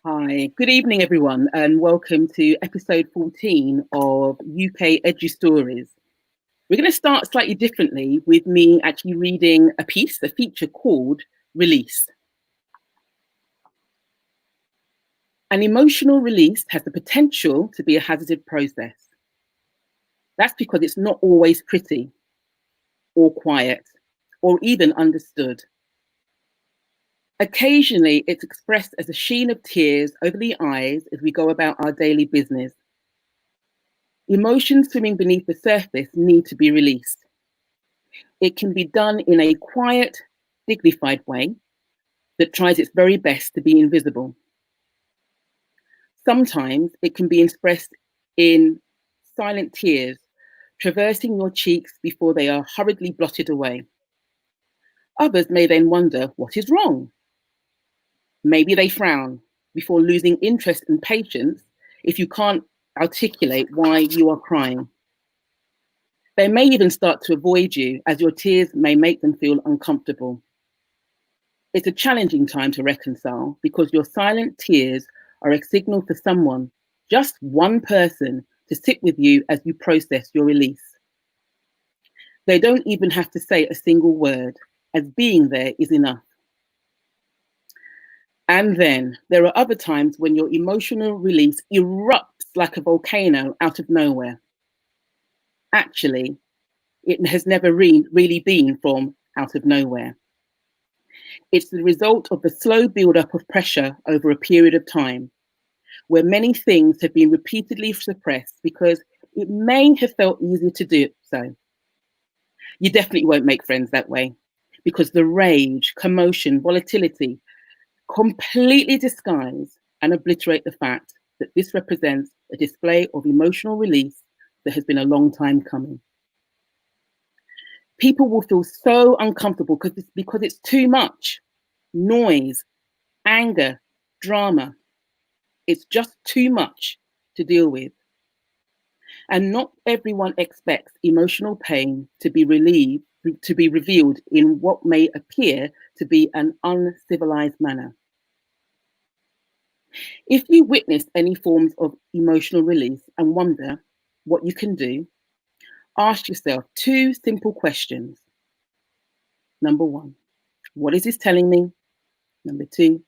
Hi, good evening everyone, and welcome to episode 14 of UK Edu Stories. We're going to start slightly differently with me actually reading a feature called Release. An emotional release has the potential to be a hazardous process. That's because it's not always pretty, or quiet, or even understood. Occasionally, it's expressed as a sheen of tears over the eyes as we go about our daily business. Emotions swimming beneath the surface need to be released. It can be done in a quiet, dignified way that tries its very best to be invisible. Sometimes it can be expressed in silent tears, traversing your cheeks before they are hurriedly blotted away. Others may then wonder what is wrong. Maybe they frown before losing interest and patience if you can't articulate why you are crying. They may even start to avoid you as your tears may make them feel uncomfortable. It's a challenging time to reconcile because your silent tears are a signal for someone, just one person, to sit with you as you process your release. They don't even have to say a single word, as being there is enough. And then there are other times when your emotional release erupts like a volcano out of nowhere. Actually, it has never really been from out of nowhere. It's the result of the slow build-up of pressure over a period of time, where many things have been repeatedly suppressed because it may have felt easier to do so. You definitely won't make friends that way, because the rage, commotion, volatility completely disguise and obliterate the fact that this represents a display of emotional release that has been a long time coming. People will feel so uncomfortable because it's too much. Noise, anger, drama. It's just too much to deal with. And not everyone expects emotional pain to be revealed in what may appear to be an uncivilized manner. If you witness any forms of emotional release and wonder what you can do, ask yourself two simple questions. Number one, what is this telling me? Number two,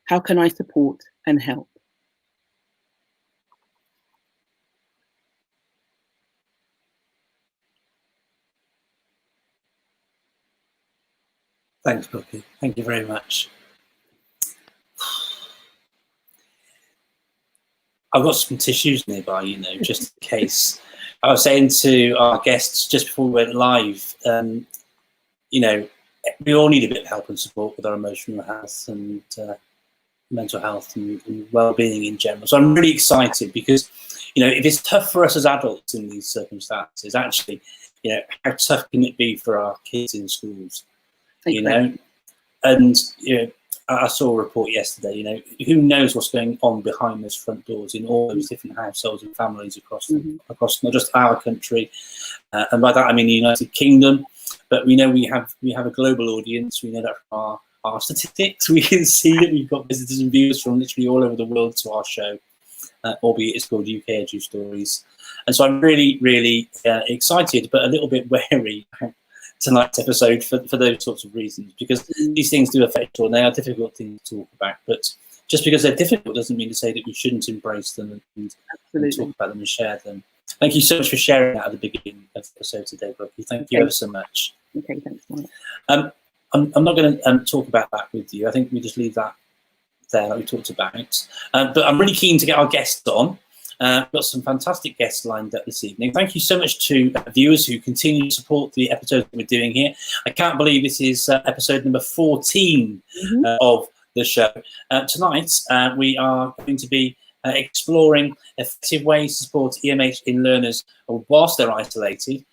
how can I support and help? Thanks, Bukky. Thank you very much. I've got some tissues nearby, just in case. I was saying to our guests just before we went live, we all need a bit of help and support with our emotional health and mental health and well-being in general. So I'm really excited because, if it's tough for us as adults in these circumstances, actually, how tough can it be for our kids in schools? Exactly. And I saw a report yesterday, who knows what's going on behind those front doors in all those different households and families across not just our country, and by that I mean the United Kingdom, but we know we have a global audience. We know that from our statistics. We can see that we've got visitors and viewers from literally all over the world to our show, albeit it's called UK Edu Stories. And so I'm really, really excited, but a little bit wary tonight's episode for those sorts of reasons, because these things do affect you and they are difficult things to talk about. But just because they're difficult doesn't mean to say that we shouldn't embrace them and talk about them and share them. Thank you so much for sharing that at the beginning of the episode today, Bukky. Thank you ever so much. Okay, thanks, Mike. I'm not going to talk about that with you. I think we just leave that there, like we talked about. But I'm really keen to get our guests on. We've got some fantastic guests lined up this evening. Thank you so much to viewers who continue to support the episode that we're doing here. I can't believe this is episode number 14 of the show. Tonight, we are going to be exploring effective ways to support EMH in learners whilst they're isolated.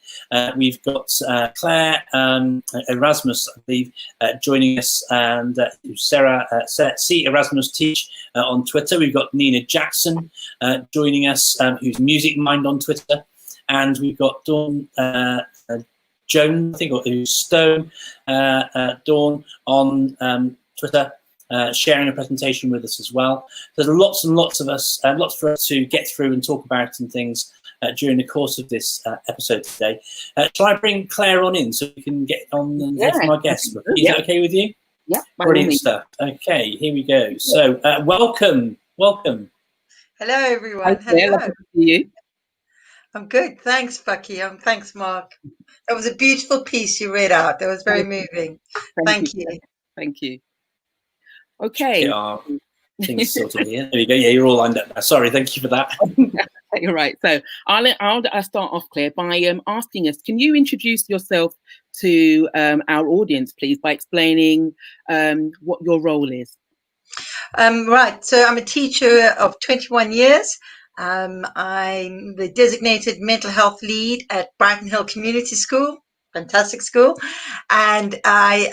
We've got Claire Erasmus, I believe, joining us, and Sarah C. Erasmus Teach on Twitter. We've got Nina Jackson joining us, who's Music Mind on Twitter. And we've got Dawn Joan, I think, or who's Stone Dawn on Twitter. sharing a presentation with us as well. There's lots and lots of us, lots for us to get through and talk about and things during the course of this episode today. Shall I bring Claire on in so we can get on and hear from our guests? Is that okay with you? Yeah. Brilliant stuff. Okay, here we go. So welcome. Hello, everyone. Hi, Claire, lovely to see you. I'm good. Thanks, Bukky. Thanks, Mark. That was a beautiful piece you read out. That was very moving. Thank you. Thank you. Okay. Things sorted here. There you go. Yeah, you're all lined up now. Sorry, thank you for that. You're right. So I'll start off, Claire, by asking us, can you introduce yourself to our audience, please, by explaining what your role is? Right. So I'm a teacher of 21 years. I'm the designated mental health lead at Brighton Hill Community School, fantastic school, and I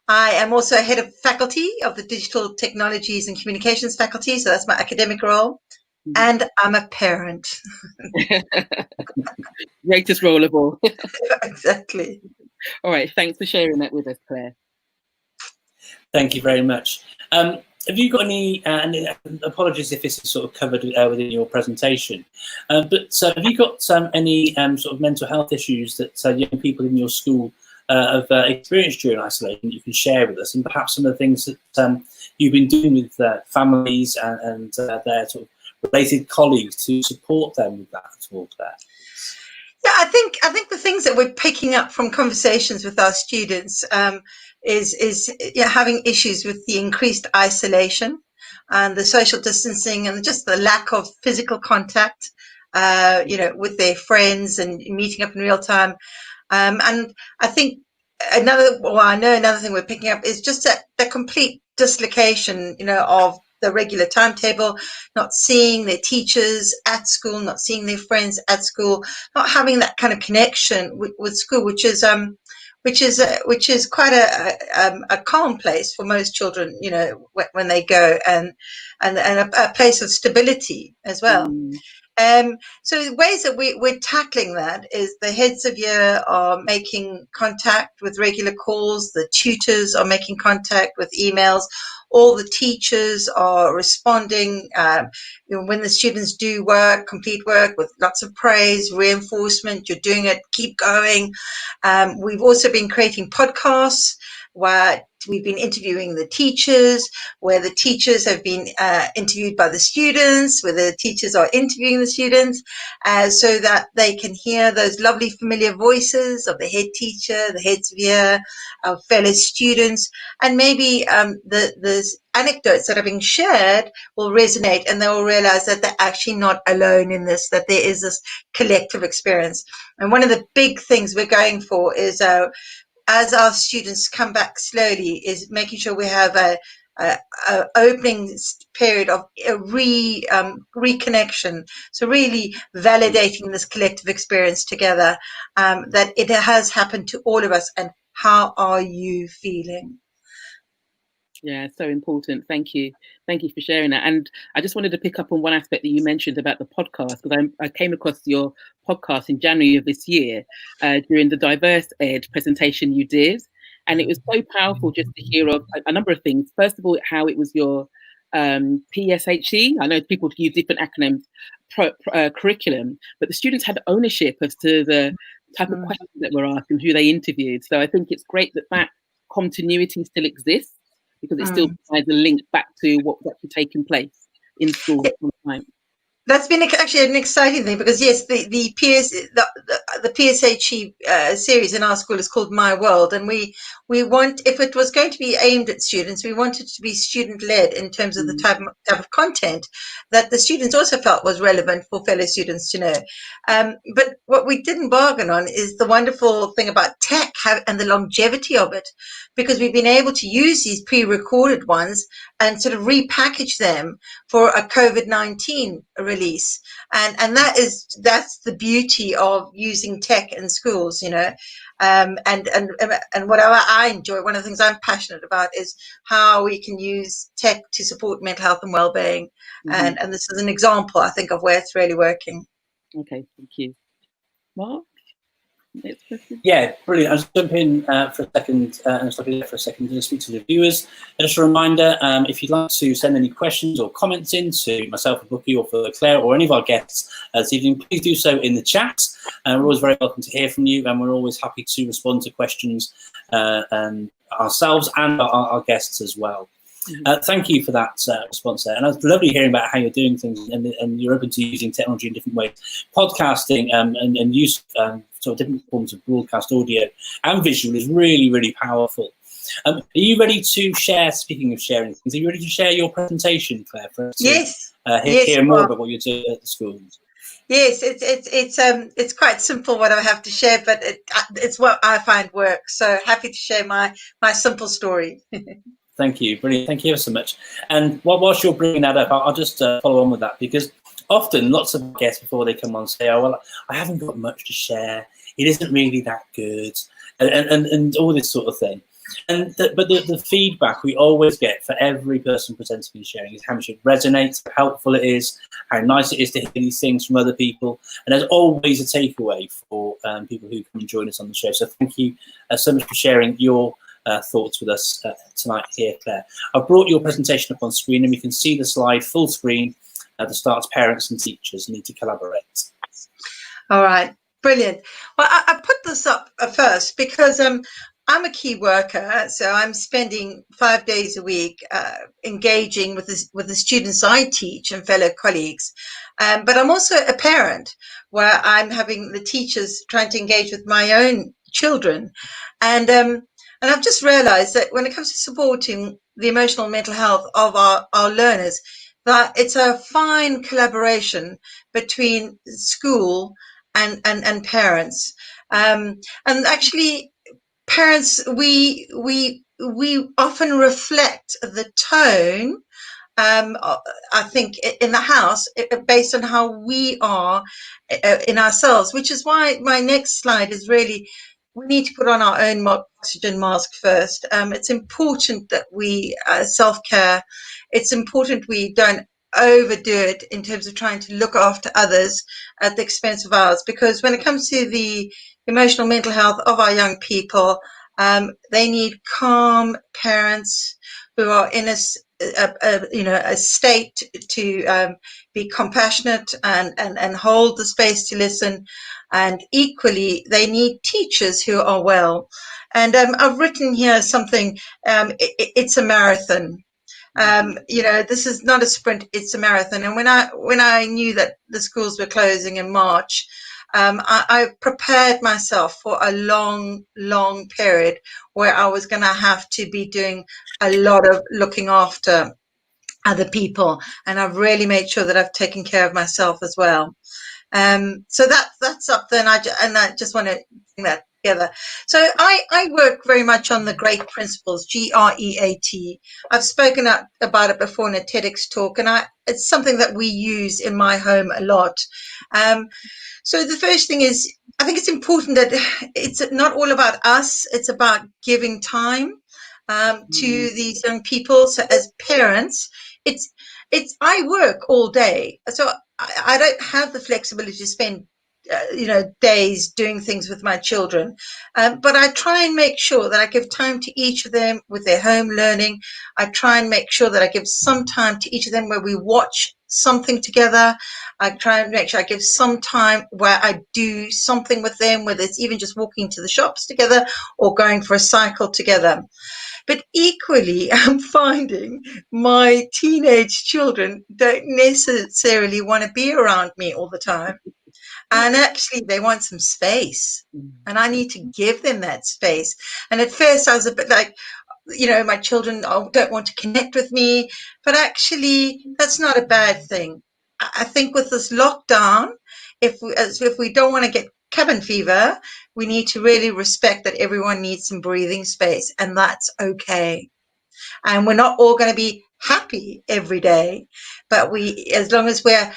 am also head of faculty of the Digital Technologies and Communications faculty, so that's my academic role. And I'm a parent. Greatest role of all. Exactly. All right. Thanks for sharing that with us, Claire. Thank you very much. Have you got any, and apologies if this is sort of covered within your presentation, but have you got any sort of mental health issues that young people in your school have experienced during isolation that you can share with us, and perhaps some of the things that you've been doing with families and their sort of related colleagues to support them with that at all, Claire? Yeah, I think the things that we're picking up from conversations with our students is having issues with the increased isolation and the social distancing and just the lack of physical contact, with their friends and meeting up in real time. And I think I know another thing we're picking up is just the complete dislocation, of the regular timetable, not seeing their teachers at school, not seeing their friends at school, not having that kind of connection with school, which is quite a calm place for most children, when they go, and a place of stability as well. So the ways that we're tackling that is the heads of year are making contact with regular calls, the tutors are making contact with emails, all the teachers are responding when the students do complete work with lots of praise, reinforcement, you're doing it, keep going. We've also been creating podcasts where we've been interviewing the teachers, where the teachers have been interviewed by the students, where the teachers are interviewing the students, so that they can hear those lovely familiar voices of the head teacher, the heads of year, our fellow students, and maybe the anecdotes that are being shared will resonate, and they will realize that they're actually not alone in this, that there is this collective experience. And one of the big things we're going for is as our students come back slowly, is making sure we have a opening period of a reconnection. So really validating this collective experience together, that it has happened to all of us, and how are you feeling? Yeah, so important. Thank you. Thank you for sharing that. And I just wanted to pick up on one aspect that you mentioned about the podcast, because I came across your podcast in January of this year during the Diverse Ed presentation you did. And it was so powerful just to hear of a number of things. First of all, how it was your PSHE. I know people use different acronyms, curriculum, but the students had ownership as to the type of questions that were asked and who they interviewed. So I think it's great that continuity still exists, because it still provides a link back to what's actually taking place in school at some time. That's been actually an exciting thing, because yes, the PSHE series in our school is called My World, and we want, if it was going to be aimed at students, we want it to be student led in terms of the type of content that the students also felt was relevant for fellow students to know. But what we didn't bargain on is the wonderful thing about tech and the longevity of it, because we've been able to use these pre-recorded ones and sort of repackage them for a COVID-19 release, and that's the beauty of using tech in schools, and whatever I enjoy, one of the things I'm passionate about is how we can use tech to support mental health and well-being, and this is an example, I think, of where it's really working. Okay, thank you. Mark? Yeah, brilliant. I'll just jump in for a second to speak to the viewers. And just a reminder, if you'd like to send any questions or comments in to myself, or Bukky, or for Claire, or any of our guests this evening, please do so in the chat. We're always very welcome to hear from you, and we're always happy to respond to questions ourselves and our guests as well. Thank you for that response there. And it's lovely hearing about how you're doing things and you're open to using technology in different ways. Podcasting and use sort of different forms of broadcast audio and visual is really, really powerful. Are you ready to share, speaking of sharing things, are you ready to share your presentation, Claire, for us to hear more about what you're doing at the schools? Yes, it's quite simple what I have to share, but it's what I find works. So happy to share my simple story. Thank you, brilliant. Thank you ever so much. And whilst you're bringing that up, I'll just follow on with that, because often lots of guests before they come on say, "Oh well, I haven't got much to share. It isn't really that good," and all this sort of thing. But the feedback we always get for every person presenting and sharing is how much it resonates, how helpful it is, how nice it is to hear these things from other people. And there's always a takeaway for people who come and join us on the show. So thank you so much for sharing your thoughts with us tonight here, Claire. I've brought your presentation up on screen, and we can see the slide full screen that starts parents and teachers need to collaborate. All right, brilliant. Well, I put this up first because I'm a key worker, so I'm spending 5 days a week engaging with the students I teach and fellow colleagues. But I'm also a parent, where I'm having the teachers trying to engage with my own children. And I've just realized that when it comes to supporting the emotional and mental health of our learners, that it's a fine collaboration between school and parents. And actually, parents, we often reflect the tone, I think, in the house based on how we are in ourselves, which is why my next slide is really, we need to put on our own oxygen mask first. It's important that we self-care. It's important we don't overdo it in terms of trying to look after others at the expense of ours, because when it comes to the emotional mental health of our young people, they need calm parents who are in a state to be compassionate and hold the space to listen. And equally, they need teachers who are well. And I've written here something, it's a marathon. This is not a sprint, it's a marathon. And when I knew that the schools were closing in March, I prepared myself for a long period where I was going to have to be doing a lot of looking after other people. And I've really made sure that I've taken care of myself as well. So that's up there, and I just want to bring that together. So I work very much on the GREAT principles, GREAT. I've spoken about it before in a TEDx talk, and it's something that we use in my home a lot. So the first thing is, I think it's important that it's not all about us. It's about giving time to these young people. So as parents, I work all day, so I don't have the flexibility to spend days doing things with my children, but I try and make sure that I give time to each of them with their home learning. I try and make sure that I give some time to each of them where we watch something together. I try and make sure I give some time where I do something with them, whether it's even just walking to the shops together or going for a cycle together. But equally, I'm finding my teenage children don't necessarily want to be around me all the time. And actually, they want some space. And I need to give them that space. And at first, I was a bit like, my children don't want to connect with me. But actually, that's not a bad thing. I think with this lockdown, if we don't want to get cabin fever, we need to really respect that everyone needs some breathing space, and that's okay. And we're not all going to be happy every day, but as long as we're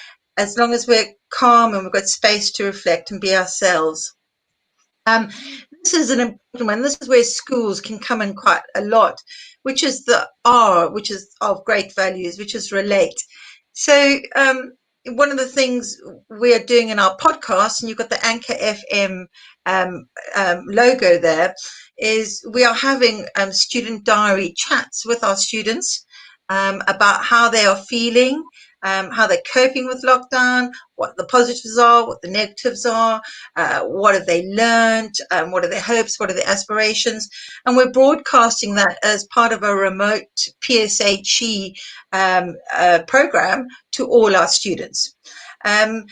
calm and we've got space to reflect and be ourselves. This is an important one. This is where schools can come in quite a lot, which is the R, which is of great values, which is relate. So one of the things we're doing in our podcast, and you've got the Anchor FM logo there, is we are having student diary chats with our students about how they are feeling, how they're coping with lockdown, what the positives are, what the negatives are, what have they learned, what are their hopes, what are their aspirations. And we're broadcasting that as part of a remote PSHE program to all our students. And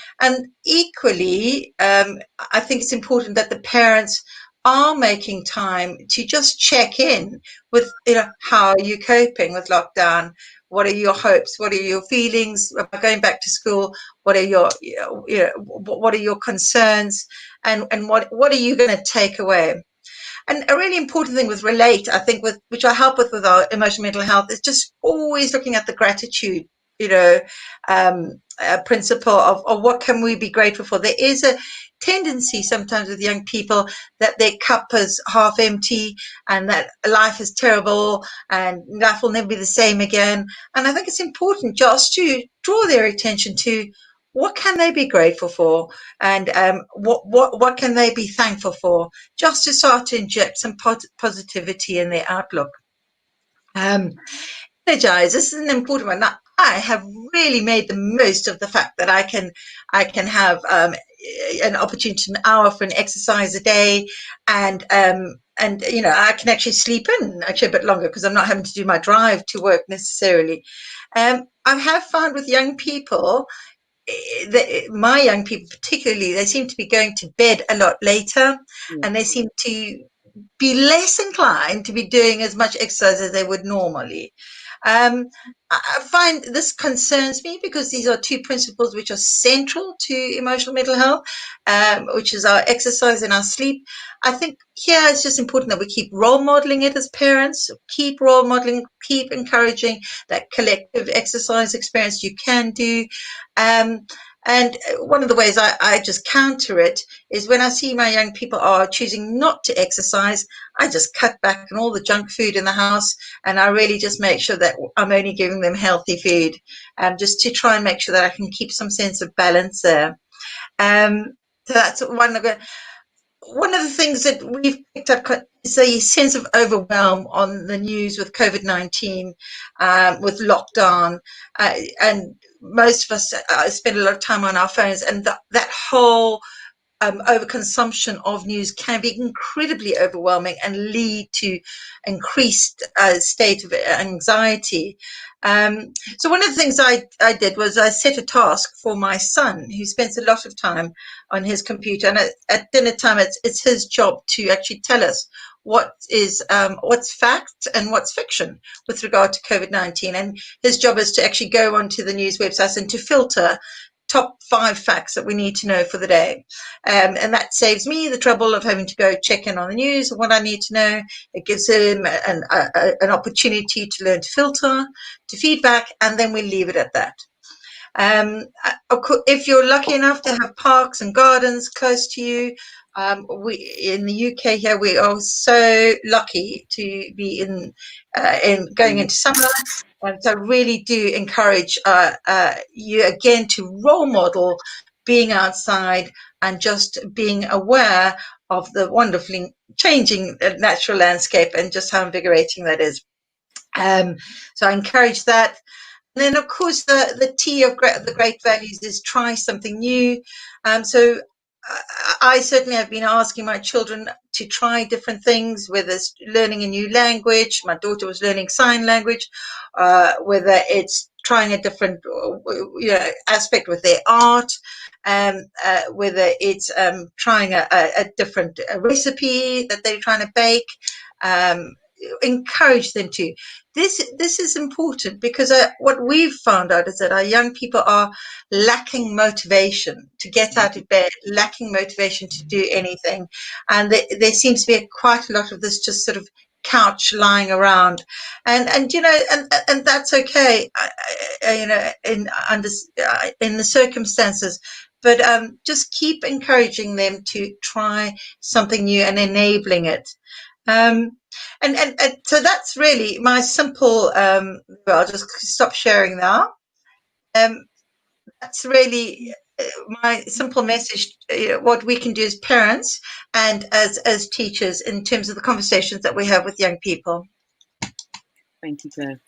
equally, I think it's important that the parents are making time to just check in with, how are you coping with lockdown? What are your hopes? What are your feelings about going back to school? What are your, what are your concerns? And what are you going to take away? And a really important thing with Relate, I think, which I help with our emotional mental health, is just always looking at the gratitude, principle of what can we be grateful for. There is a tendency sometimes with young people that their cup is half empty and that life is terrible and life will never be the same again. And I think it's important just to draw their attention to what can they be grateful for, and what can they be thankful for, just to start to inject some positivity in their outlook. Energize. This is an important one. Now, I have really made the most of the fact that I can have an opportunity, an hour for an exercise a day, and I can actually sleep in actually a bit longer because I'm not having to do my drive to work necessarily. I have found with young people, my young people particularly, they seem to be going to bed a lot later, and they seem to be less inclined to be doing as much exercise as they would normally. I find this concerns me because these are two principles which are central to emotional mental health, which is our exercise and our sleep. I think here it's just important that we keep role modeling it as parents, keep role modeling, keep encouraging that collective exercise experience you can do. And one of the ways I just counter it is when I see my young people are choosing not to exercise, I just cut back on all the junk food in the house, and I really just make sure that I'm only giving them healthy food, just to try and make sure that I can keep some sense of balance there. So that's one of the things that we've picked up is a sense of overwhelm on the news with COVID-19, with lockdown, and most of us spend a lot of time on our phones, and that whole overconsumption of news can be incredibly overwhelming and lead to increased state of anxiety. So one of the things I did was I set a task for my son, who spends a lot of time on his computer, and at dinner time it's his job to actually tell us what's fact and what's fiction with regard to COVID-19. And his job is to actually go onto the news websites and to filter top 5 facts that we need to know for the day. And that saves me the trouble of having to go check in on the news and what I need to know. It gives him an opportunity to learn to filter, to feedback, and then we leave it at that. If you're lucky enough to have parks and gardens close to you, we in the UK here, we are so lucky to be in going into summer. And so I really do encourage you again to role model being outside and just being aware of the wonderfully changing natural landscape and just how invigorating that is. So I encourage that. And then, of course, the T of the great values is try something new. So I certainly have been asking my children to try different things, whether it's learning a new language. My daughter was learning sign language, whether it's trying a different aspect with their art, whether it's trying a different recipe that they're trying to bake. Encourage them to. This is important because what we've found out is that our young people are lacking motivation to get out of bed, lacking motivation to do anything, and there seems to be quite a lot of this just sort of couch lying around, and that's okay, in the circumstances. But just keep encouraging them to try something new and enabling it. And so that's really my simple. I'll just stop sharing now. That's really my simple message. What we can do as parents and as teachers in terms of the conversations that we have with young people. Thank you, Claire.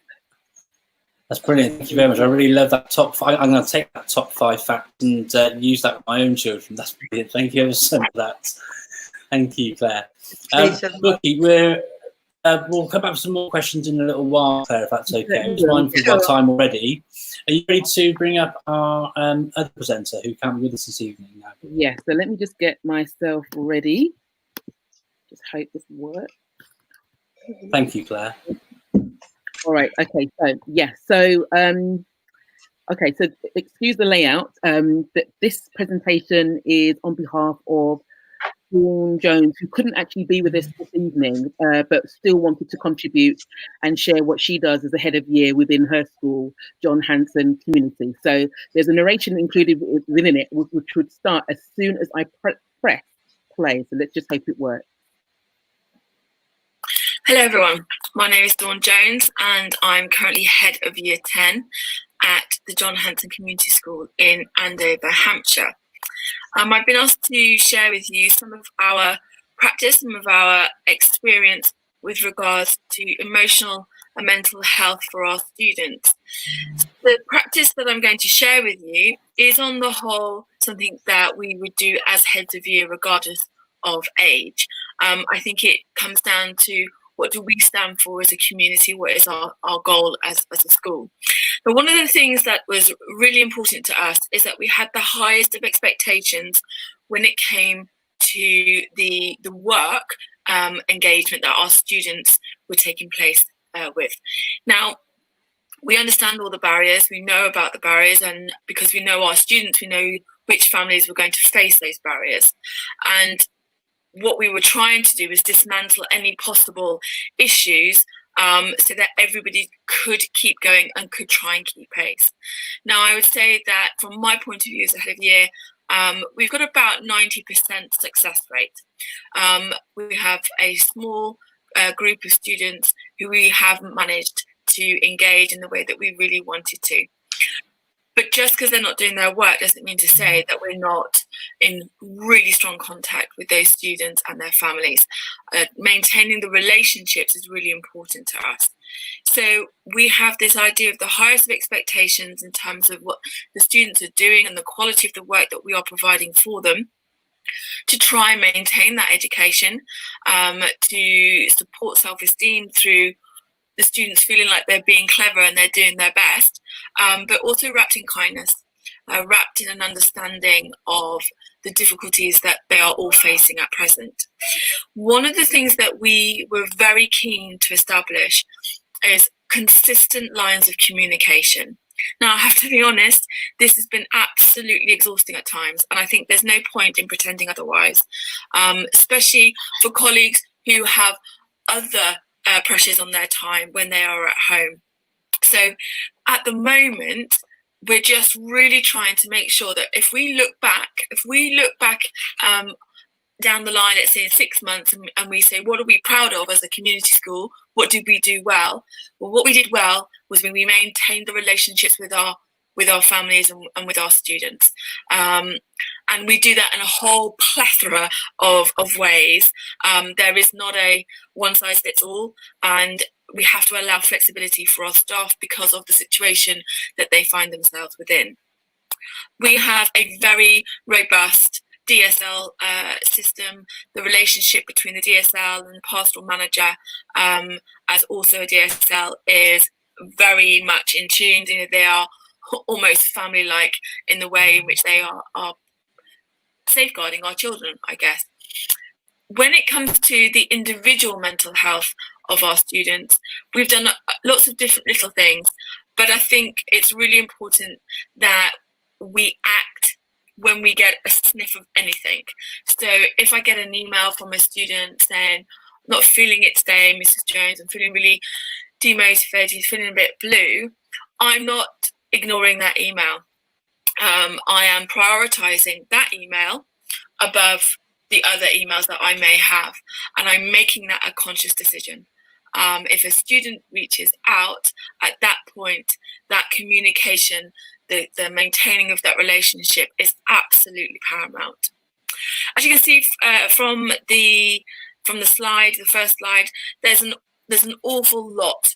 That's brilliant. Thank you very much. I really love that top 5. I'm going to take that top 5 facts and use that with my own children. That's brilliant. Thank you ever so much for that. Thank you, Claire. Bukky, we'll come back with some more questions in a little while, Claire, if that's okay. I'm just mindful of our time already. Are you ready to bring up our other presenter who can't be with us this evening now? Yes, so let me just get myself ready. Just hope this works. Thank you, Claire. All right, okay, so yeah, so okay, so excuse the layout. This presentation is on behalf of Dawn Jones, who couldn't actually be with us this evening, but still wanted to contribute and share what she does as a head of year within her school, John Hanson Community. So there's a narration included within it, which would start as soon as I press play. So let's just hope it works. Hello everyone, my name is Dawn Jones and I'm currently head of year 10 at the John Hanson Community School in Andover, Hampshire. I've been asked to share with you some of our practice, some of our experience with regards to emotional and mental health for our students. The practice that I'm going to share with you is on the whole something that we would do as heads of year regardless of age. I think it comes down to what do we stand for as a community? What is our goal as a school? But one of the things that was really important to us is that we had the highest of expectations when it came to the work engagement that our students were taking place with. Now, we understand all the barriers, we know about the barriers, and because we know our students, we know which families were going to face those barriers. And what we were trying to do was dismantle any possible issues so that everybody could keep going and could try and keep pace. Now, I would say that from my point of view as a head of year, we've got about 90% success rate. We have a small group of students who we have managed to engage in the way that we really wanted to. But just because they're not doing their work doesn't mean to say that we're not in really strong contact with those students and their families. Maintaining the relationships is really important to us. So we have this idea of the highest of expectations in terms of what the students are doing and the quality of the work that we are providing for them, to try and maintain that education, to support self-esteem through the students feeling like they're being clever and they're doing their best, but also wrapped in kindness, wrapped in an understanding of the difficulties that they are all facing at present. One of the things that we were very keen to establish is consistent lines of communication. Now, I have to be honest, this has been absolutely exhausting at times, and I think there's no point in pretending otherwise, especially for colleagues who have other pressures on their time when they are at home. So at the moment, we're just really trying to make sure that if we look back down the line, let's say in 6 months, and we say, what are we proud of as a community school? What did we do well? Well, what we did well was when we maintained the relationships with our families and with our students. And we do that in a whole plethora of ways. There is not a one size fits all, and we have to allow flexibility for our staff because of the situation that they find themselves within. We have a very robust DSL system. The relationship between the DSL and the pastoral manager, as also a DSL, is very much in tune. You know, they are almost family-like in the way in which they are safeguarding our children, I guess. When it comes to the individual mental health of our students, we've done lots of different little things, but I think it's really important that we act when we get a sniff of anything. So if I get an email from a student saying, not feeling it today, Mrs. Jones, I'm feeling really demotivated, feeling a bit blue, I'm not ignoring that email. I am prioritizing that email above the other emails that I may have, and I'm making that a conscious decision. If a student reaches out, at that point, that communication, the maintaining of that relationship is absolutely paramount. As you can see from the slide, the first slide, there's an awful lot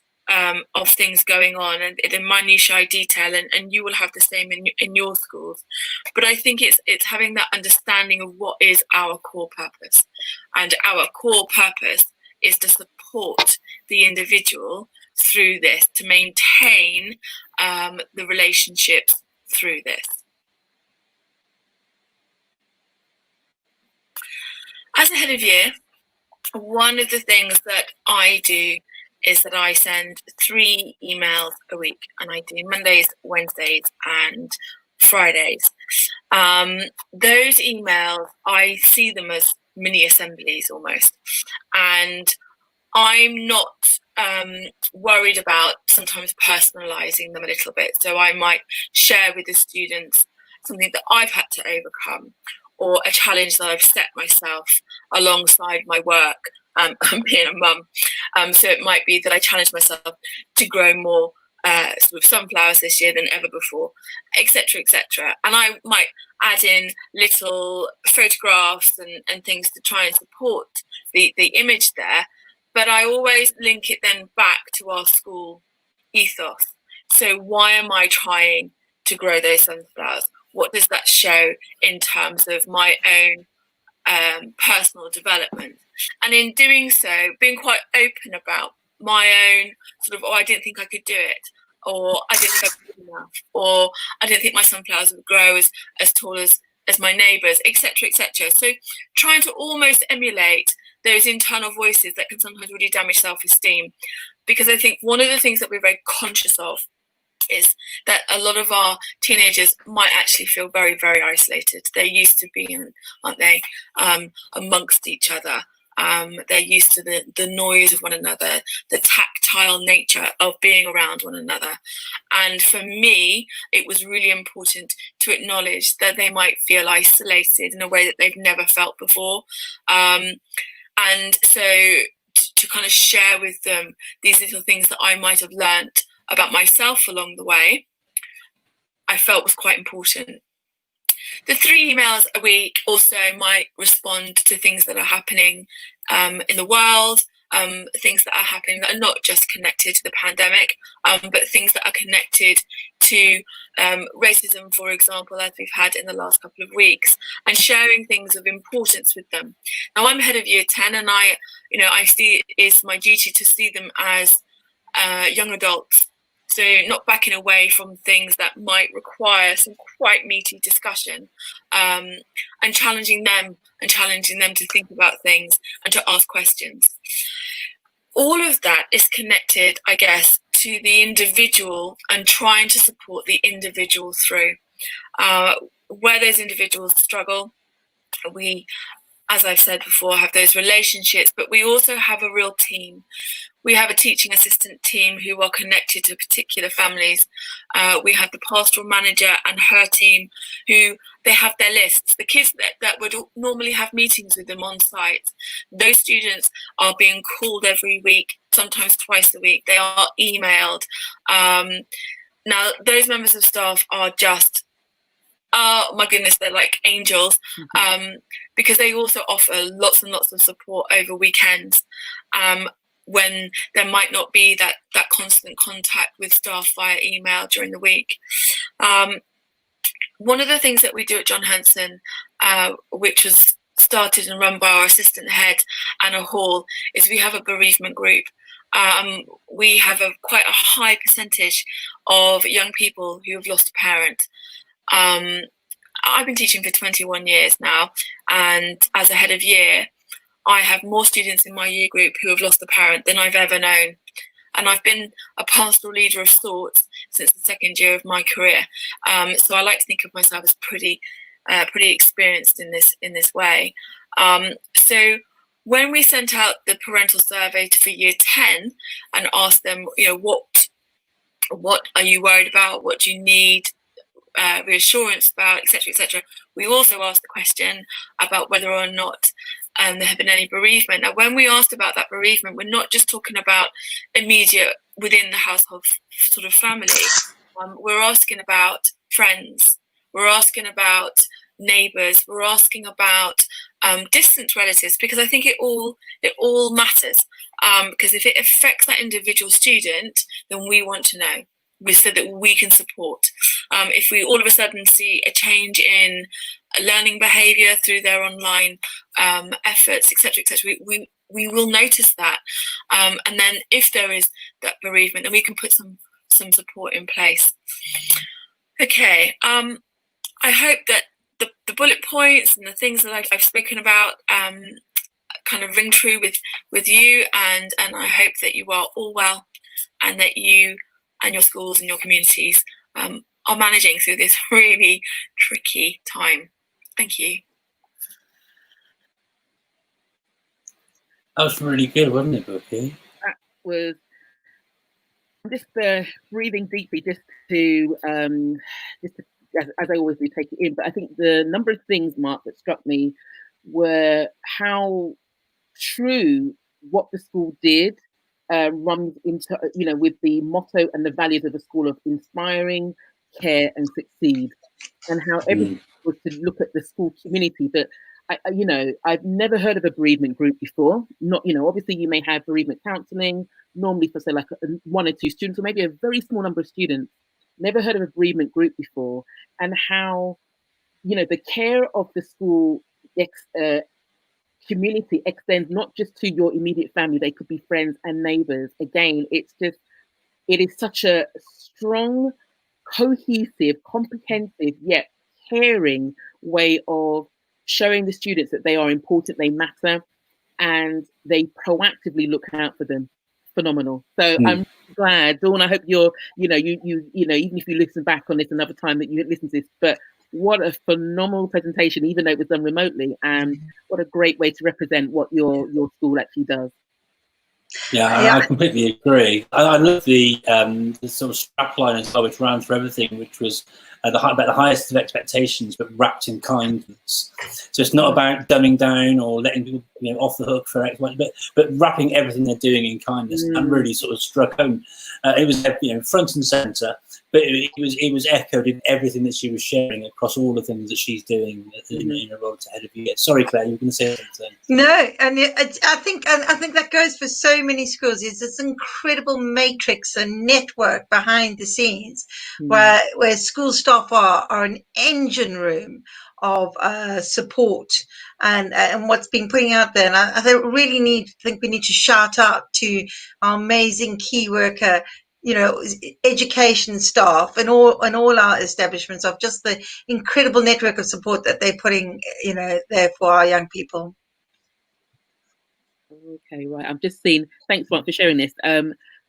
of things going on, and the minutiae detail, and you will have the same in your schools. But I think it's having that understanding of what is our core purpose, and our core purpose is to support the individual through this, to maintain the relationships through this. As a head of year, one of the things that I do is that I send 3 emails a week, and I do Mondays, Wednesdays, and Fridays. Those emails, I see them as mini assemblies almost, and I'm not worried about sometimes personalising them a little bit. So I might share with the students something that I've had to overcome, or a challenge that I've set myself alongside my work, being a mum. So it might be that I challenge myself to grow more sort of sunflowers this year than ever before, etc., etc. And I might add in little photographs and things to try and support the image there. But I always link it then back to our school ethos. So why am I trying to grow those sunflowers? What does that show in terms of my own personal development? And in doing so, being quite open about my own sort of, I didn't think I could do it, or I didn't think I was good enough, or I didn't think my sunflowers would grow as tall as my neighbours, etc., etc. So trying to almost emulate those internal voices that can sometimes really damage self-esteem. Because I think one of the things that we're very conscious of is that a lot of our teenagers might actually feel very, very isolated. They're used to being, aren't they, amongst each other. They're used to the noise of one another, the tactile nature of being around one another. And for me, it was really important to acknowledge that they might feel isolated in a way that they've never felt before. And so to kind of share with them these little things that I might have learnt about myself along the way, I felt was quite important. The 3 emails a week also might respond to things that are happening in the world, things that are happening that are not just connected to the pandemic, but things that are connected to racism, for example, as we've had in the last couple of weeks, and sharing things of importance with them. Now, I'm head of year 10, and I see it's my duty to see them as young adults. So not backing away from things that might require some quite meaty discussion, and challenging them to think about things and to ask questions. All of that is connected, I guess, to the individual and trying to support the individual through. Where those individuals struggle, we, as I've said before, have those relationships, but we also have a real team. We have a teaching assistant team who are connected to particular families. We have the pastoral manager and her team who they have their lists. The kids that would normally have meetings with them on site, those students are being called every week, sometimes twice a week. They are emailed. Now, those members of staff are just, oh my goodness, they're like angels, because they also offer lots and lots of support over weekends. When there might not be that constant contact with staff via email during the week. One of the things that we do at John Hanson, which was started and run by our assistant head, Anna Hall, is we have a bereavement group. We have quite a high percentage of young people who have lost a parent. I've been teaching for 21 years now, and as a head of year, I have more students in my year group who have lost a parent than I've ever known. And I've been a pastoral leader of sorts since the second year of my career. So I like to think of myself as pretty experienced in this way. So when we sent out the parental survey for year 10 and asked them, what are you worried about? What do you need reassurance about, etc., etc. We also asked the question about whether or not there had been any bereavement. Now, when we asked about that bereavement, we're not just talking about immediate within the household sort of family. We're asking about friends. We're asking about neighbours. We're asking about distant relatives, because I think it all matters. Because if it affects that individual student, then we want to know, so that we can support. If we all of a sudden see a change in learning behaviour through their online efforts, etc., etc., we will notice that. And then if there is that bereavement, then we can put some support in place. Okay. I hope that the bullet points and the things that I've spoken about kind of ring true with you, and I hope that you are all well, and that you and your schools and your communities are managing through this really tricky time. Thank you. That was really good, wasn't it, Bukky? That was just breathing deeply, just to as I always do, take it in. But I think the number of things, Mark, that struck me were how true what the school did runs into, with the motto and the values of a school of inspiring, care, and succeed, and how everyone was to look at the school community. But I've never heard of a bereavement group before. Not, obviously you may have bereavement counselling, normally for say like 1 or 2 students, or maybe a very small number of students. Never heard of a bereavement group before, and how, the care of the school community extends not just to your immediate family, they could be friends and neighbours. Again, it is such a strong, cohesive, comprehensive, yet caring way of showing the students that they are important, they matter, and they proactively look out for them. Phenomenal. So I'm glad, Dawn, I hope you're, you even if you listen back on this another time, that you listen to this, but what a phenomenal presentation, even though it was done remotely, and what a great way to represent what your school actually does. Yeah, I completely agree. I love the sort of strapline as well, which ran through everything, which was about the highest of expectations, but wrapped in kindness. So it's not about dumbing down or letting people off the hook for X, but wrapping everything they're doing in kindness. And really sort of struck home. It was front and centre, but it was echoed in everything that she was sharing across all the things that she's doing in her role to head of year. Sorry, Claire, you were going to say something. No, and I think that goes for so many schools. It's this incredible matrix and network behind the scenes where school staff are an engine room of support and what's being putting out there. And I think we need to shout out to our amazing key worker, education staff and all our establishments, of just the incredible network of support that they're putting, there for our young people. Okay, right. I'm just seeing. Thanks, Mark, for sharing this.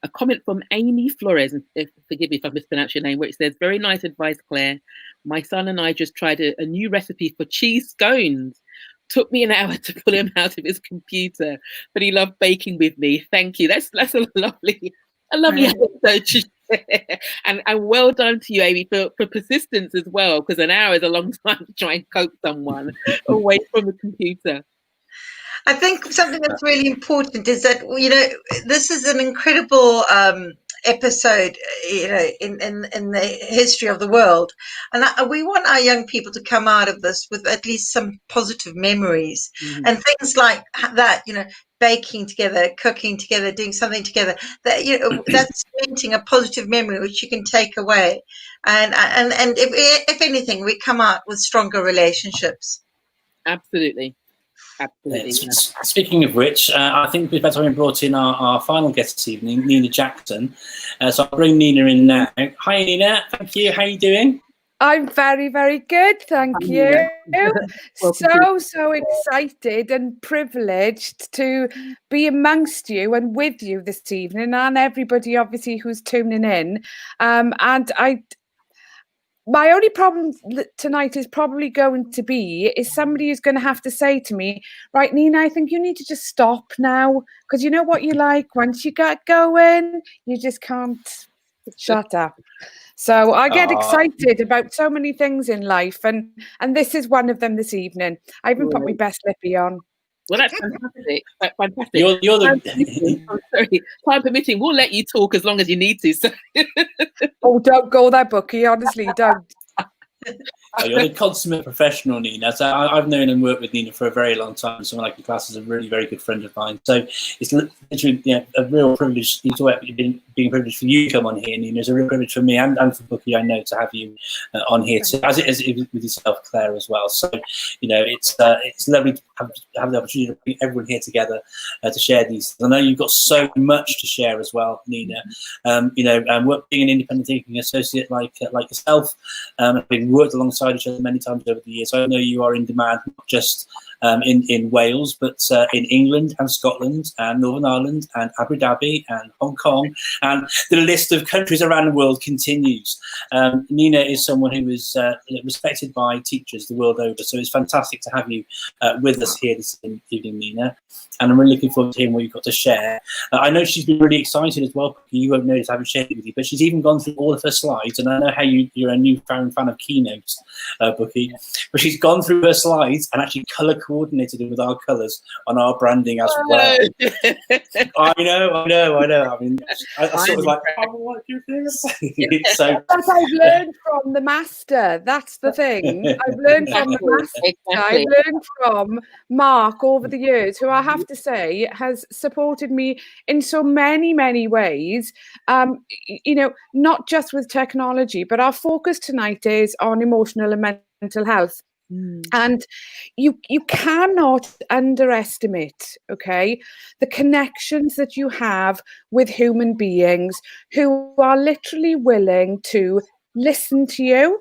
A comment from Amy Flores, and forgive me if I've mispronounced your name, where it says, "Very nice advice, Claire. My son and I just tried a new recipe for cheese scones. Took me an hour to pull him out of his computer, but he loved baking with me. Thank you." That's a lovely episode to share. And well done to you, Amy, for persistence as well, because an hour is a long time to try and coax someone away from the computer. I think something that's really important is that, this is an incredible episode, in the history of the world. And we want our young people to come out of this with at least some positive memories and things like that, baking together, cooking together, doing something together, that, that's cementing a positive memory which you can take away. And if anything, we come out with stronger relationships. Absolutely. Absolutely. Speaking of which, I think we've better brought in our final guest this evening, Nina Jackson. So I'll bring Nina in now. Hi, Nina. Thank you. How are you doing? I'm very, very good. Thank you. So excited and privileged to be amongst you and with you this evening, and everybody obviously who's tuning in. My only problem tonight is probably going to be somebody is going to have to say to me, right, Nina, I think you need to just stop now, because you know what you like, once you get going, you just can't shut up. So I get excited about so many things in life, and this is one of them this evening. I even put my best lippy on. Well, that's fantastic. That's fantastic. You're the sorry, time permitting, we'll let you talk as long as you need to. So. Oh, don't go there, Bukky. Honestly, don't. You're the consummate professional, Nina. So I've known and worked with Nina for a very long time. Someone like your class is a really very good friend of mine. So it's literally a real privilege. You talk about being a privilege for you to come on here, Nina. It's a real privilege for me and for Bukky, I know, to have you on here too, as it is with yourself, Claire, as well. So it's lovely to have the opportunity to bring everyone here together to share these. I know you've got so much to share as well, Nina. Being an independent thinking associate like yourself, having worked alongside each other many times over the years, I know you are in demand not just in Wales, but in England and Scotland and Northern Ireland and Abu Dhabi and Hong Kong, and the list of countries around the world continues. Nina is someone who is respected by teachers the world over, so it's fantastic to have you with us here this evening, Nina. And I'm really looking forward to hearing what you've got to share. I know she's been really excited as well. You won't notice I haven't shared it with you, but she's even gone through all of her slides. And I know how you're a newfound fan of keynotes, Bukky, but she's gone through her slides and actually colour coordinated it with our colours on our branding as well. I know. I mean, I sort of like, what do you think? So I've learned from the master. That's the thing. I've learned from the master. Exactly. I've learned from Mark over the years, who I have to say has supported me in so many ways. Not just with technology, but our focus tonight is on emotional and mental health. And you cannot underestimate, the connections that you have with human beings who are literally willing to listen to you,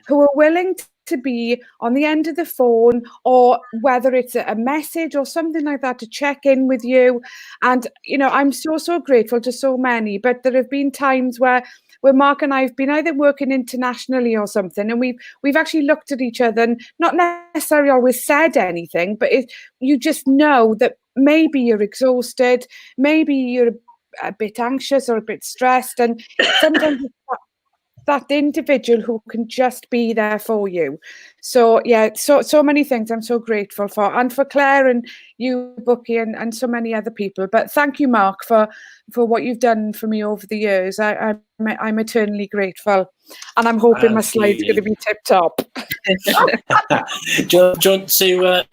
who are willing to be on the end of the phone, or whether it's a message or something like that, to check in with you. And I'm so grateful to so many, but there have been times where Mark and I have been either working internationally or something, and we've actually looked at each other and not necessarily always said anything, but you just know that maybe you're exhausted, maybe you're a bit anxious or a bit stressed, and sometimes that individual who can just be there for you. So so many things I'm so grateful for, and for Claire and you, Bukky, and so many other people. But thank you, Mark, for what you've done for me over the years. I'm eternally grateful, and I'm hoping my slide's going to be tip top. Do you want to?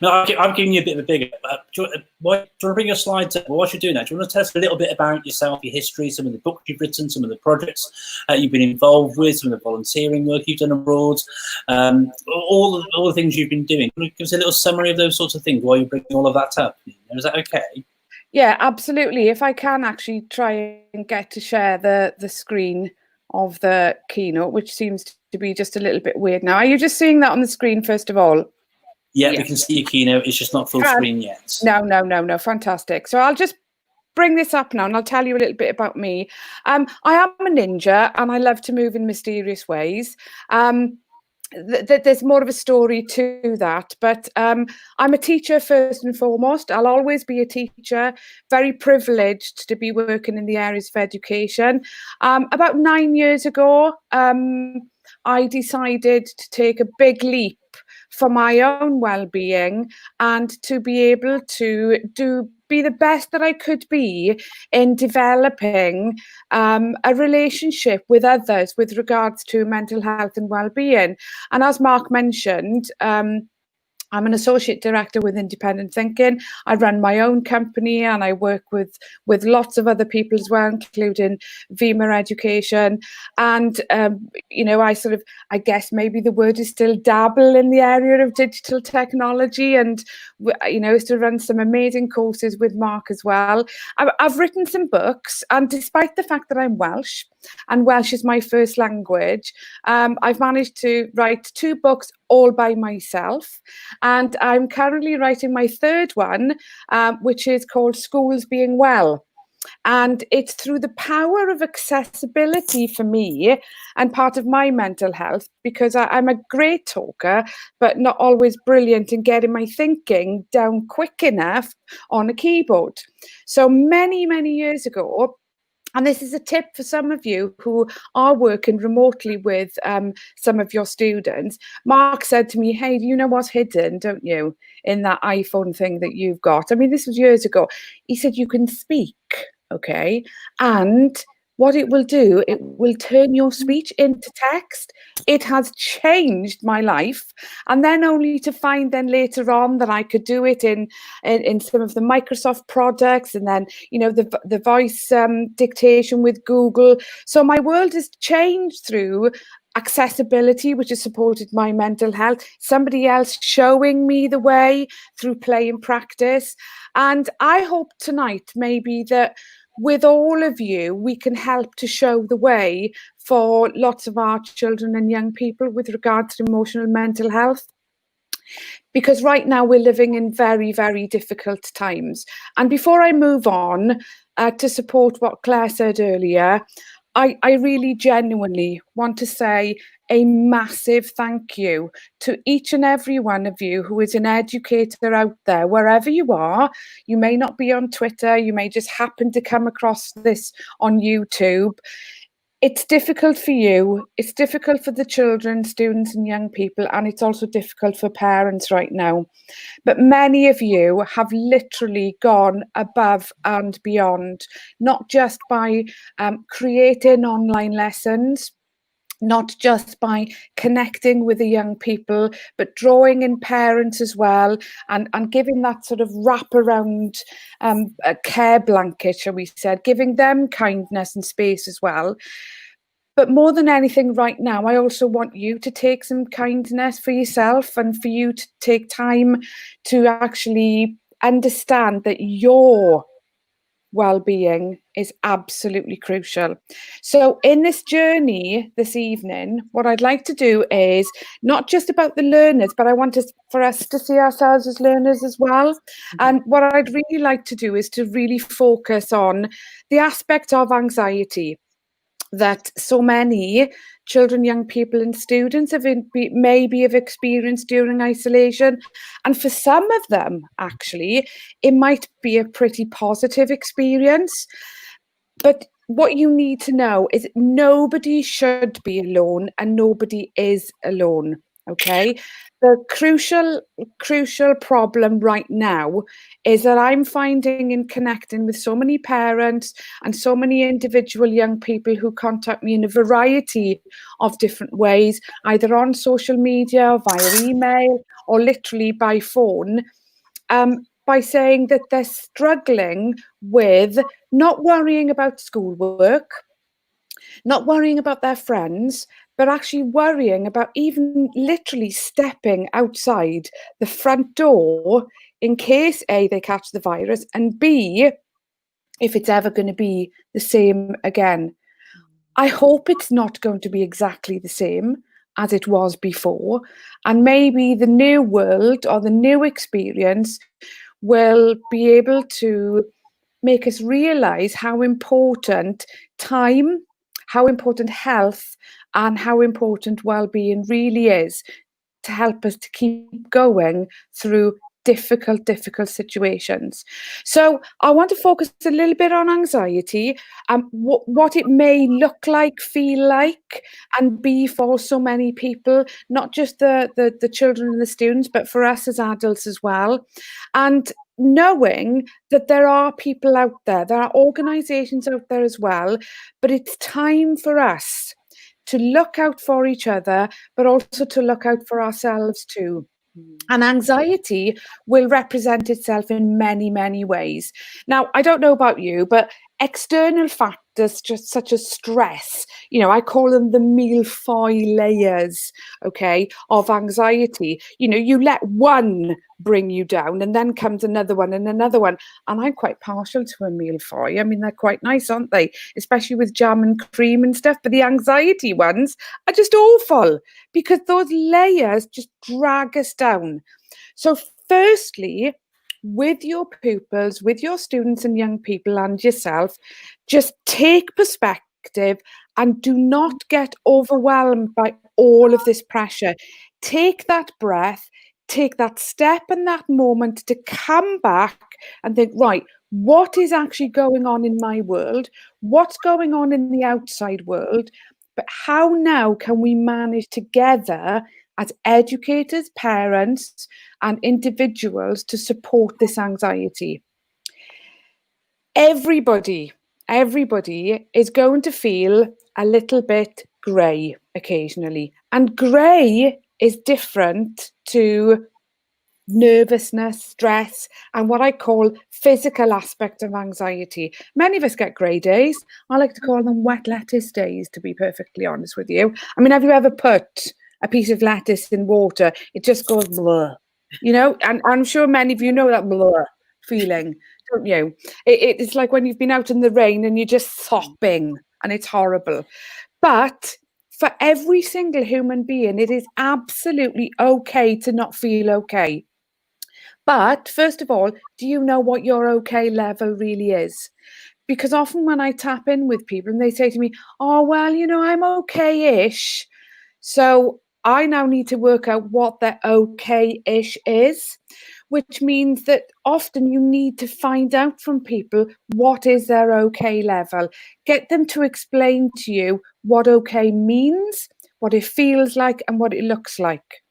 No, I'm giving you a bit of a bigger. Do you want to bring your slides up? While you're doing that, do you want to tell us a little bit about yourself, your history, some of the books you've written, some of the projects you've been involved with, some of the volunteering work you've done abroad, all the things you've been doing? Can you give us a little summary of those sorts of things while you're bringing all of that up? Is that okay? Yeah, absolutely. If I can actually try and get to share the screen of the keynote, which seems to be just a little bit weird now. Are you just seeing that on the screen, first of all? Yeah, we can see your keynote. It's just not full screen yet. No. Fantastic. So I'll just bring this up now and I'll tell you a little bit about me. I am a ninja and I love to move in mysterious ways. There's more of a story to that, but I'm a teacher first and foremost. I'll always be a teacher, very privileged to be working in the areas of education. About 9 years ago, I decided to take a big leap for my own well-being and to be able to be the best that I could be in developing a relationship with others with regards to mental health and well-being. And as Mark mentioned, I'm an associate director with Independent Thinking. I run my own company and I work with lots of other people as well, including Vima Education. And, I guess maybe the word is still dabble in the area of digital technology, and, to run some amazing courses with Mark as well. I've written some books, and despite the fact that I'm Welsh, and Welsh is my first language, I've managed to write 2 books all by myself. And I'm currently writing my 3rd one, which is called Schools Being Well. And it's through the power of accessibility for me and part of my mental health, because I'm a great talker, but not always brilliant in getting my thinking down quick enough on a keyboard. So many years ago, And this is a tip for some of you who are working remotely with some of your students. Mark said to me, hey, do you know what's hidden, don't you, in that iPhone thing that you've got? I mean, this was years ago. He said, you can speak, okay? And what it will do, it will turn your speech into text. It has changed my life. And then only to find then later on that I could do it in some of the Microsoft products, and then, you know, the voice dictation with Google. So my world has changed through accessibility, which has supported my mental health, somebody else showing me the way through play and practice. And I hope tonight maybe that with all of you, we can help to show the way for lots of our children and young people with regard to emotional and mental health. Because right now we're living in very, very difficult times. And before I move on to support what Claire said earlier, I really genuinely want to say a massive thank you to each and every one of you who is an educator out there, wherever you are. You may not be on Twitter, you may just happen to come across this on YouTube. It's difficult for you, it's difficult for the children, students and young people, and it's also difficult for parents right now. But many of you have literally gone above and beyond, not just by creating online lessons, not just by connecting with the young people, but drawing in parents as well, and giving that sort of wraparound care blanket, shall we say, giving them kindness and space as well. But more than anything right now, I also want you to take some kindness for yourself, and for you to take time to actually understand that your well-being is absolutely crucial. So in this journey this evening, what I'd like to do is not just about the learners, but I want for us to see ourselves as learners as well. And what I'd really like to do is to really focus on the aspect of anxiety that so many children, young people and students have maybe have experienced during isolation. And for some of them, actually, it might be a pretty positive experience. But what you need to know is nobody should be alone, and nobody is alone, okay? The crucial problem right now is that I'm finding in connecting with so many parents and so many individual young people who contact me in a variety of different ways, either on social media, via email, or literally by phone, by saying that they're struggling with not worrying about schoolwork, not worrying about their friends, but actually worrying about even literally stepping outside the front door in case A, they catch the virus, and B, if it's ever going to be the same again. I hope it's not going to be exactly the same as it was before. And maybe the new world or the new experience will be able to make us realize how important time, how important health, and how important well-being really is to help us to keep going through difficult situations. So I want to focus a little bit on anxiety and what it may look like, feel like, and be for so many people, not just the children and the students, but for us as adults as well. And knowing that there are people out there are organizations out there as well, but it's time for us to look out for each other, but also to look out for ourselves too. And anxiety will represent itself in many ways. Now, I don't know about you, but external factors just such as stress, you know, I call them the mille-feuille layers, okay, of anxiety. You know, you let one bring you down and then comes another one and another one. And I'm quite partial to a mille-feuille. I mean, they're quite nice, aren't they? Especially with jam and cream and stuff. But the anxiety ones are just awful because those layers just drag us down. So firstly, with your pupils, with your students and young people and yourself, just take perspective and do not get overwhelmed by all of this pressure. Take that breath, take that step and that moment to come back and think, right, what is actually going on in my world? What's going on in the outside world? But how now can we manage together as educators, parents, and individuals to support this anxiety? Everybody is going to feel a little bit grey occasionally. And grey is different to nervousness, stress, and what I call physical aspect of anxiety. Many of us get grey days. I like to call them wet lettuce days, to be perfectly honest with you. I mean, have you ever put a piece of lettuce in water? It just goes blur, you know, and I'm sure many of you know that blur feeling, don't you? It's like when you've been out in the rain and you're just sopping and it's horrible. But for every single human being, it is absolutely okay to not feel okay. But first of all, do you know what your okay level really is? Because often when I tap in with people and they say to me, oh, well, you know, I'm okay-ish. So I now need to work out what their okay-ish is, which means that often you need to find out from people what is their okay level. Get them to explain to you what okay means, what it feels like, and what it looks like.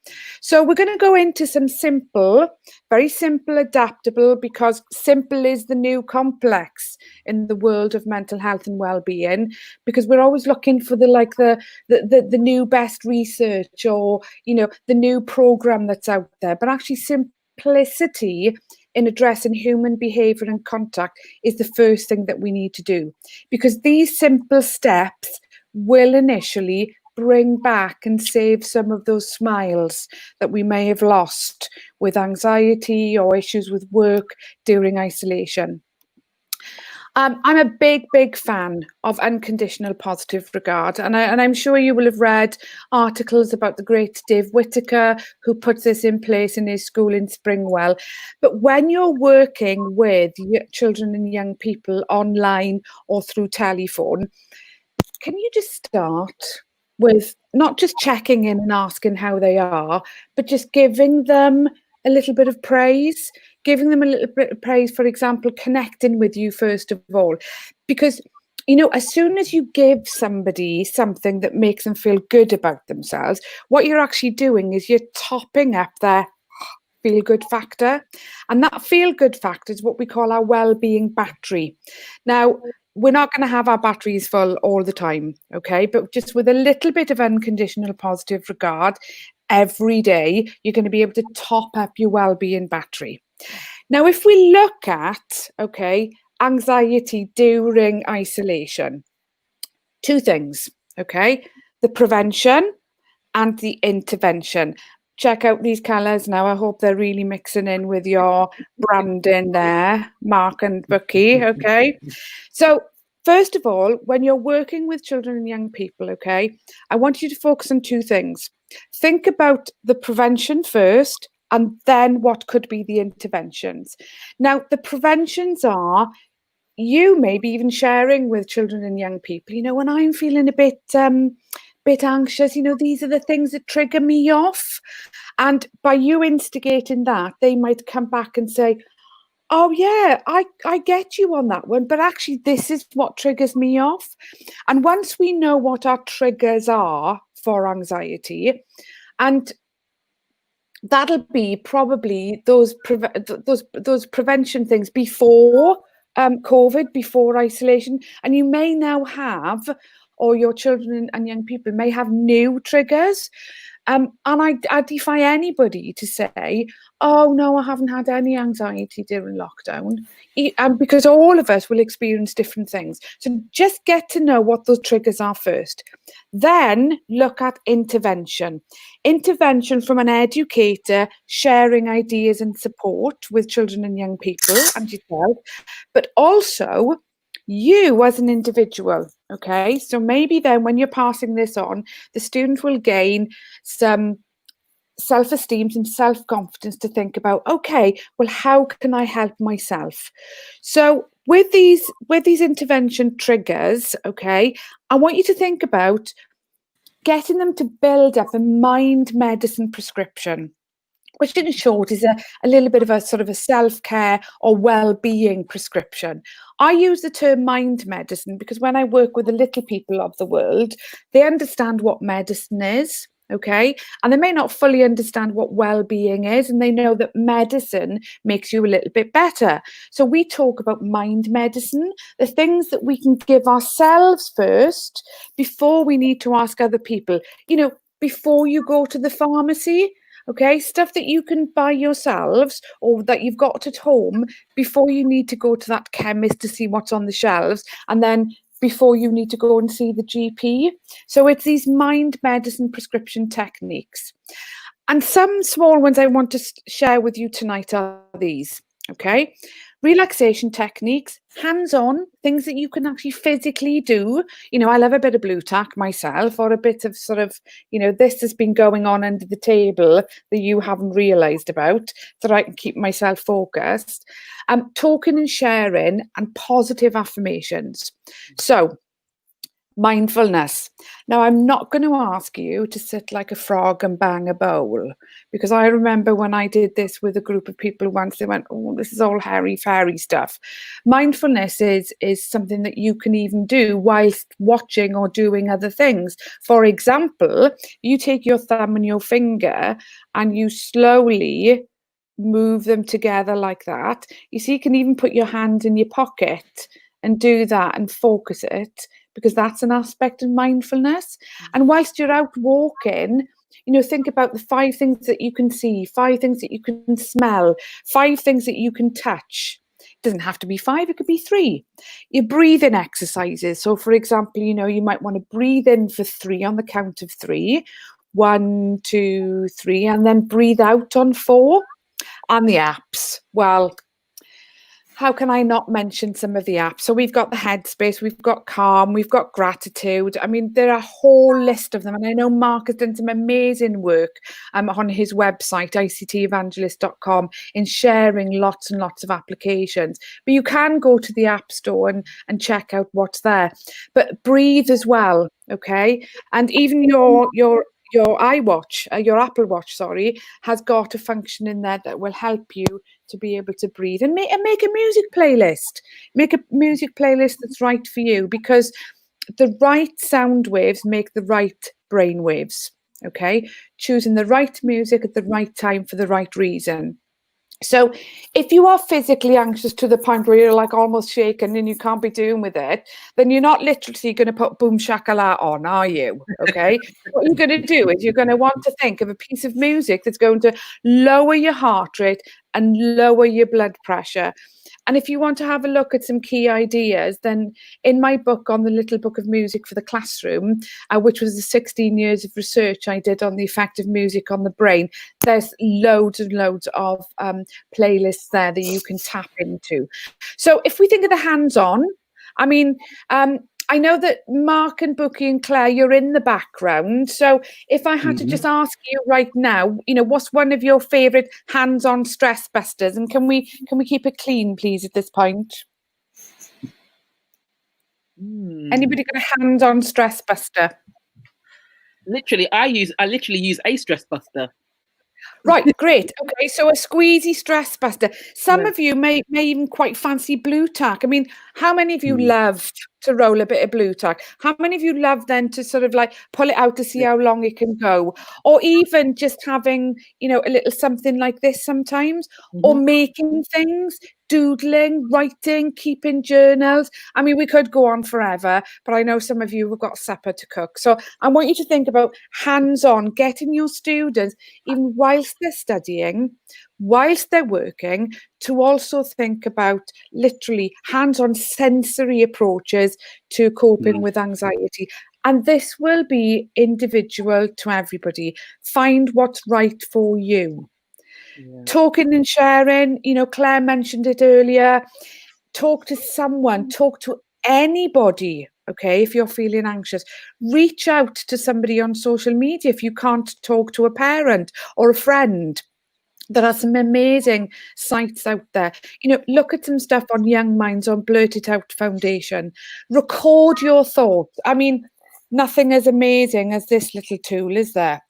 So we're going to go into some simple, very simple, adaptable, because simple is the new complex in the world of mental health and well-being, because we're always looking for the new best research or, you know, the new program that's out there. But actually simplicity in addressing human behavior and contact is the first thing that we need to do, because these simple steps will initially bring back and save some of those smiles that we may have lost with anxiety or issues with work during isolation. I'm a big fan of unconditional positive regard, and I'm sure you will have read articles about the great Dave Whitaker, who puts this in place in his school in Springwell. But when you're working with children and young people online or through telephone, can you just start with not just checking in and asking how they are, but just giving them a little bit of praise, for example, connecting with you first of all. Because, you know, as soon as you give somebody something that makes them feel good about themselves, what you're actually doing is you're topping up their feel-good factor. And that feel-good factor is what we call our well-being battery. Now, we're not going to have our batteries full all the time, okay? But just with a little bit of unconditional positive regard every day, you're going to be able to top up your well-being battery. Now, if we look at, okay, anxiety during isolation, two things, okay? The prevention and the intervention. Check out these colours now. I hope they're really mixing in with your branding there, Mark and Bukky, okay? So first of all, when you're working with children and young people, okay, I want you to focus on two things. Think about the prevention first, and then what could be the interventions. Now, the preventions are, you maybe even sharing with children and young people, you know, when I'm feeling a bit anxious, you know, these are the things that trigger me off. And by you instigating that, they might come back and say, oh yeah, I get you on that one, but actually this is what triggers me off. And once we know what our triggers are for anxiety, and that'll be probably those prevention things before COVID, before isolation, and you may now have, or your children and young people may have new triggers. And I defy anybody to say, oh, no, I haven't had any anxiety during lockdown, because all of us will experience different things. So just get to know what those triggers are first. Then look at intervention. Intervention from an educator, sharing ideas and support with children and young people and yourself, but also you as an individual, okay? So maybe then when you're passing this on, the student will gain some self-esteem and self-confidence to think about, okay, well, how can I help myself? So with these intervention triggers, okay, I want you to think about getting them to build up a mind medicine prescription. which in short is a little bit of a sort of a self-care or well-being prescription. I use the term mind medicine because when I work with the little people of the world, they understand what medicine is. Okay, and they may not fully understand what well-being is, and they know that medicine makes you a little bit better. So we talk about mind medicine, the things that we can give ourselves first before we need to ask other people. You know, before you go to the pharmacy, okay, stuff that you can buy yourselves or that you've got at home before you need to go to that chemist to see what's on the shelves, and then before you need to go and see the GP. So it's these mind medicine prescription techniques. And some small ones I want to share with you tonight are these, okay? Relaxation techniques, hands-on, things that you can actually physically do. You know, I love a bit of blue tack myself, or a bit of sort of, you know, this has been going on under the table that you haven't realised about, so that I can keep myself focused. Talking and sharing and positive affirmations. So, mindfulness. Now, I'm not going to ask you to sit like a frog and bang a bowl, because I remember when I did this with a group of people once, they went, oh, this is all hairy-fairy stuff. Mindfulness is something that you can even do whilst watching or doing other things. For example, you take your thumb and your finger and you slowly move them together like that. You see, you can even put your hand in your pocket and do that and focus it, because that's an aspect of mindfulness. And whilst you're out walking, you know, think about the 5 things that you can see, 5 things that you can smell, 5 things that you can touch. It doesn't have to be 5, it could be 3. Your breathing exercises. So for example, you know, you might want to breathe in for 3 on the count of 3. 1, 2, 3, and then breathe out on 4. And the apps, well, how can I not mention some of the apps? So we've got the Headspace, we've got Calm, we've got Gratitude. I mean, there are a whole list of them. And I know Mark has done some amazing work on his website, ictevangelist.com, in sharing lots and lots of applications. But you can go to the App Store and check out what's there. But breathe as well, okay? And even your iWatch, your Apple Watch, sorry, has got a function in there that will help you to be able to breathe and make a music playlist. Make a music playlist that's right for you, because the right sound waves make the right brain waves, okay? Choosing the right music at the right time for the right reason. So if you are physically anxious to the point where you're like almost shaking and you can't be doing with it, then you're not literally going to put Boom Shakalaka on, are you? Okay. What you're going to do is you're going to want to think of a piece of music that's going to lower your heart rate and lower your blood pressure. And if you want to have a look at some key ideas, then in my book on the Little Book of Music for the Classroom, which was the 16 years of research I did on the effect of music on the brain, there's loads and loads of playlists there that you can tap into. So if we think of the hands-on, I mean, I know that Mark and Bukky and Claire, you're in the background. So if I had to just ask you right now, you know, what's one of your favourite hands-on stress busters? And can we keep it clean, please, at this point? Anybody got a hands-on stress buster? Literally, I literally use a stress buster. Right, great. Okay, so a squeezy stress buster. Some of you may even quite fancy blue tack. I mean, how many of you love to roll a bit of blue tack? How many of you love then to sort of like pull it out to see how long it can go? Or even just having, you know, a little something like this sometimes, or making things, doodling, writing, keeping journals. I mean, we could go on forever, but I know some of you have got supper to cook. So I want you to think about hands-on, getting your students, even whilst they're studying, whilst they're working, to also think about literally hands-on sensory approaches to coping with anxiety. And this will be individual to everybody. Find what's right for you. Talking and sharing, you know, Claire mentioned it earlier. Talk to someone, talk to anybody, okay, if you're feeling anxious. Reach out to somebody on social media if you can't talk to a parent or a friend. There are some amazing sites out there. You know, look at some stuff on Young Minds, on Blurt It Out Foundation. Record your thoughts. I mean, nothing as amazing as this little tool, is there?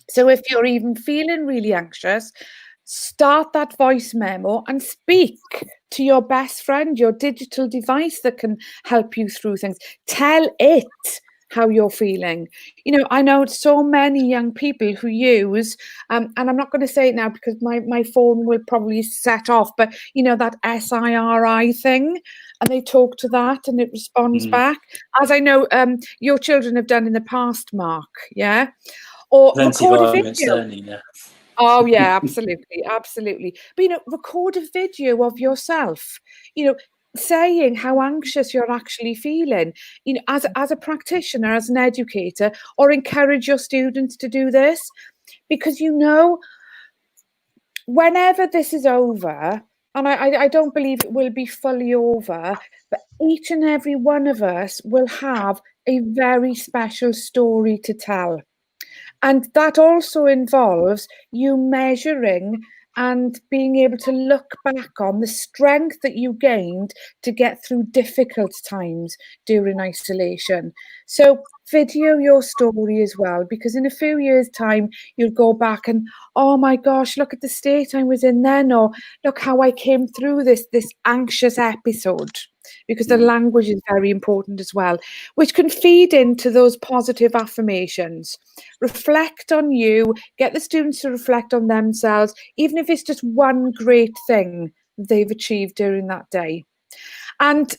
So if you're even feeling really anxious, start that voice memo and speak to your best friend, your digital device that can help you through things. Tell it how you're feeling. You know, I know so many young people who use, and I'm not going to say it now because my phone will probably set off, but you know, that SIRI thing, and they talk to that and it responds back, as I know your children have done in the past, Mark. Yeah. Or plenty record of a arguments video. there, Nina. Oh yeah, absolutely, absolutely. But you know, record a video of yourself, you know, saying how anxious you're actually feeling, you know, as a practitioner, as an educator, or encourage your students to do this, because you know, whenever this is over, and I don't believe it will be fully over, but each and every one of us will have a very special story to tell. And that also involves you measuring and being able to look back on the strength that you gained to get through difficult times during isolation. So video your story as well, because in a few years' time, you'll go back and, oh my gosh, look at the state I was in then, or look how I came through this anxious episode. Because the language is very important as well, which can feed into those positive affirmations. Reflect on you, get the students to reflect on themselves, even if it's just one great thing they've achieved during that day. And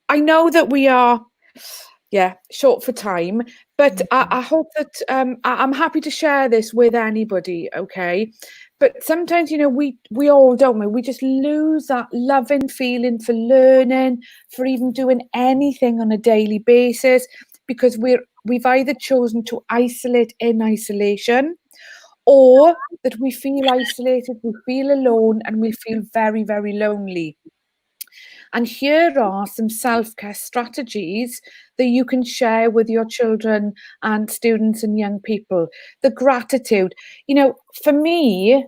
I know that we are, short for time, but I hope that I'm happy to share this with anybody, okay? But sometimes, you know, we all, don't we? We just lose that loving feeling for learning, for even doing anything on a daily basis, because we've either chosen to isolate in isolation, or that we feel isolated, we feel alone, and we feel very, very lonely. And here are some self-care strategies that you can share with your children and students and young people. The gratitude. You know, for me,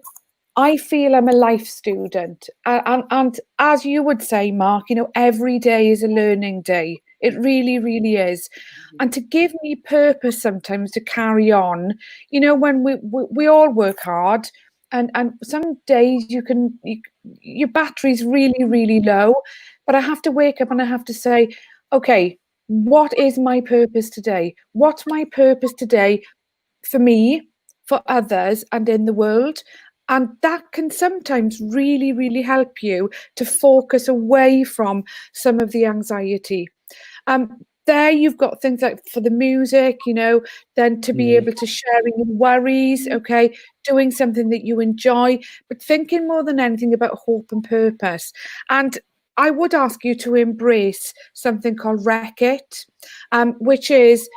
I feel I'm a life student. And as you would say, Mark, you know, every day is a learning day. It really, really is. And to give me purpose sometimes to carry on, you know, when we all work hard, and some days your battery's really, really low, but I have to wake up and I have to say, okay, what is my purpose today? What's my purpose today for me, for others, and in the world? And that can sometimes really, really help you to focus away from some of the anxiety. There you've got things like for the music, you know, then to be able to sharing your worries, okay, doing something that you enjoy, but thinking more than anything about hope and purpose. And I would ask you to embrace something called REC-IT, which is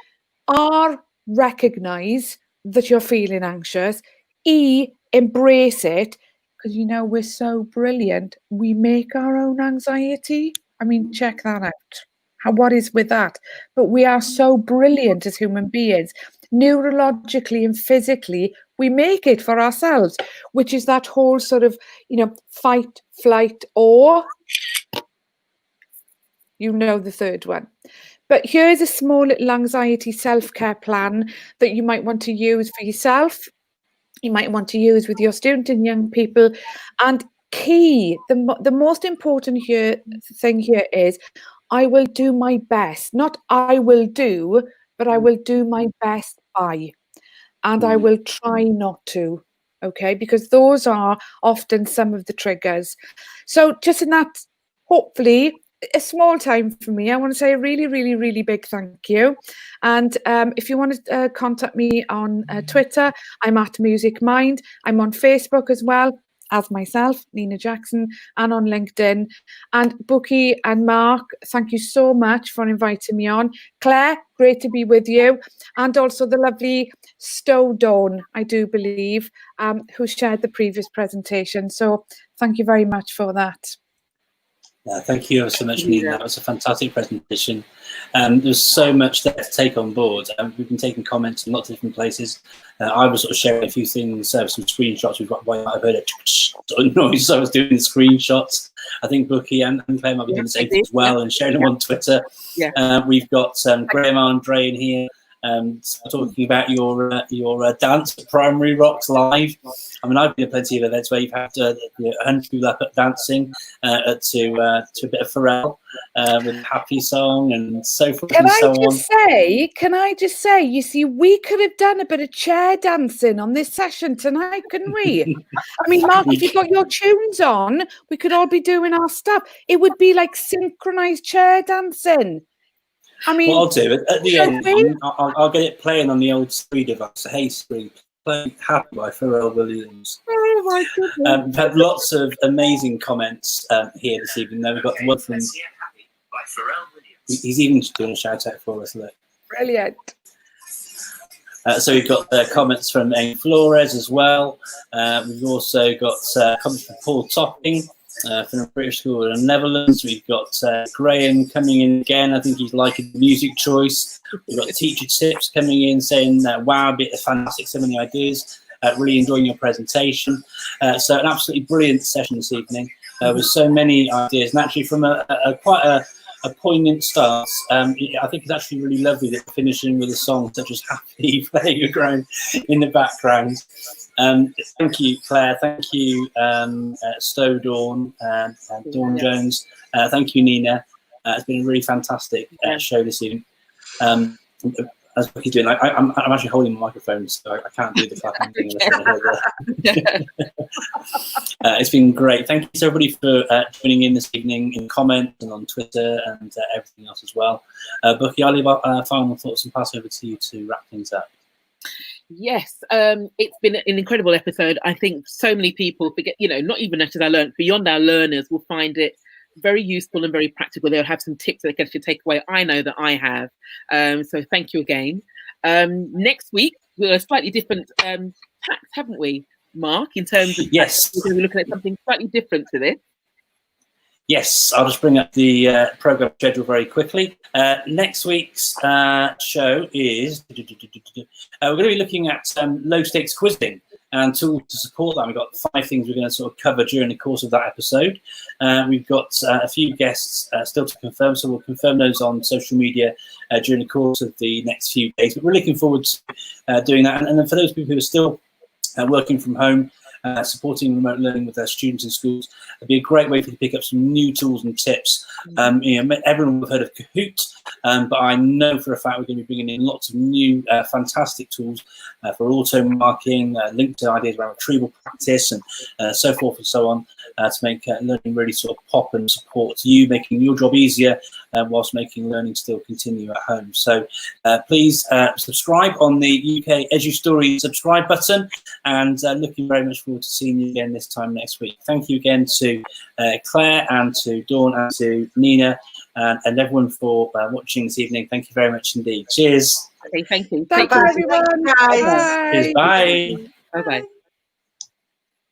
R, recognize that you're feeling anxious, E, embrace it, because you know we're so brilliant. We make our own anxiety. I mean, check that out. What is with that? But we are so brilliant as human beings. Neurologically and physically, we make it for ourselves, which is that whole sort of, you know, fight, flight, or, you know, the third one. But here's a small little anxiety self-care plan that you might want to use for yourself. You might want to use with your student and young people. And key, the most important thing here is, I will do my best. Not I will do, but I will do my best by. And I will try not to, okay? Because those are often some of the triggers. So just in that, hopefully, a small time for me, I want to say a really, really, really big thank you. And if you want to contact me on Twitter, I'm at Music Mind. I'm on Facebook as well, as myself, Nina Jackson, and on LinkedIn. And Bukky and Mark, thank you so much for inviting me on. Claire, great to be with you. And also the lovely Stowe Dawn, I do believe, who shared the previous presentation. So thank you very much for that. Thank you ever so much, Nina. That was a fantastic presentation. There's so much there to take on board. We've been taking comments in lots of different places. I was sort of sharing a few things, some screenshots. We've got, I've heard a sort of noise, so I was doing the screenshots. I think Bukky and Claire might be doing the same thing as well, and sharing them on Twitter. We've got Graham Andre in here. talking about your dance at Primary Rocks Live. I mean, I've been at plenty of events where you've had 100 people up at dancing to a bit of Pharrell with a happy song and so forth and so on. Can I just say, you see, we could have done a bit of chair dancing on this session tonight, couldn't we? I mean, Mark, if you've got your tunes on, we could all be doing our stuff. It would be like synchronized chair dancing. I mean, what I'll do at the end, I'll get it playing on the old Siri device. Hey Siri, play Happy by Pharrell Williams. Oh my goodness. We've had lots of amazing comments here this evening. Though we've got one from. He's even doing a shout out for us. Look. Brilliant. So we've got comments from Amy Flores as well. We've also got comments from Paul Topping. From the British School in the Netherlands. We've got Graham coming in again. I think he's liking the music choice. We've got Teacher Tips coming in saying, wow, a bit of fantastic, so many ideas. Really enjoying your presentation. So an absolutely brilliant session this evening with so many ideas. And actually from quite a poignant start, I think it's actually really lovely that we're finishing with a song such as Happy playing around in the background. Thank you, Claire. Thank you, Stowe Dawn and Dawn Jones. Thank you, Nina. It's been a really fantastic show this evening. As Bukky doing, I'm actually holding the microphone, so I can't do the clapping thing. It's been great. Thank you to everybody for joining in this evening in comments and on Twitter and everything else as well. Bukky, I'll leave our final thoughts and pass over to you to wrap things up. Yes, it's been an incredible episode. I think so many people forget, not even as I learned, beyond our learners will find it very useful and very practical. They'll have some tips that they can actually take away. I know that I have. So thank you again. Next week, we're a slightly different tack, haven't we, Mark, in terms of we're looking at something slightly different to this. Yes, I'll just bring up the program schedule very quickly. Next week's show is we're going to be looking at low stakes quizzing and tools to support that. We've got 5 things we're going to sort of cover during the course of that episode. We've got a few guests still to confirm, so we'll confirm those on social media during the course of the next few days. But we're looking forward to doing that. And then for those people who are still working from home, supporting remote learning with their students in schools, it'd be a great way for you to pick up some new tools and tips. Everyone will have heard of Kahoot, but I know for a fact we're going to be bringing in lots of new fantastic tools for auto marking, linked to ideas around retrieval practice and so forth and so on, to make learning really sort of pop and support you, making your job easier whilst making learning still continue at home. So please subscribe on the UK Edu Story subscribe button, and looking very much forward to seeing you again this time next week. Thank you again to Claire and to Dawn and to Nina and everyone for watching this evening. Thank you very much indeed. Cheers. Okay, thank you. Thank you, everyone. Bye. Bye. Cheers. Bye. Bye-bye.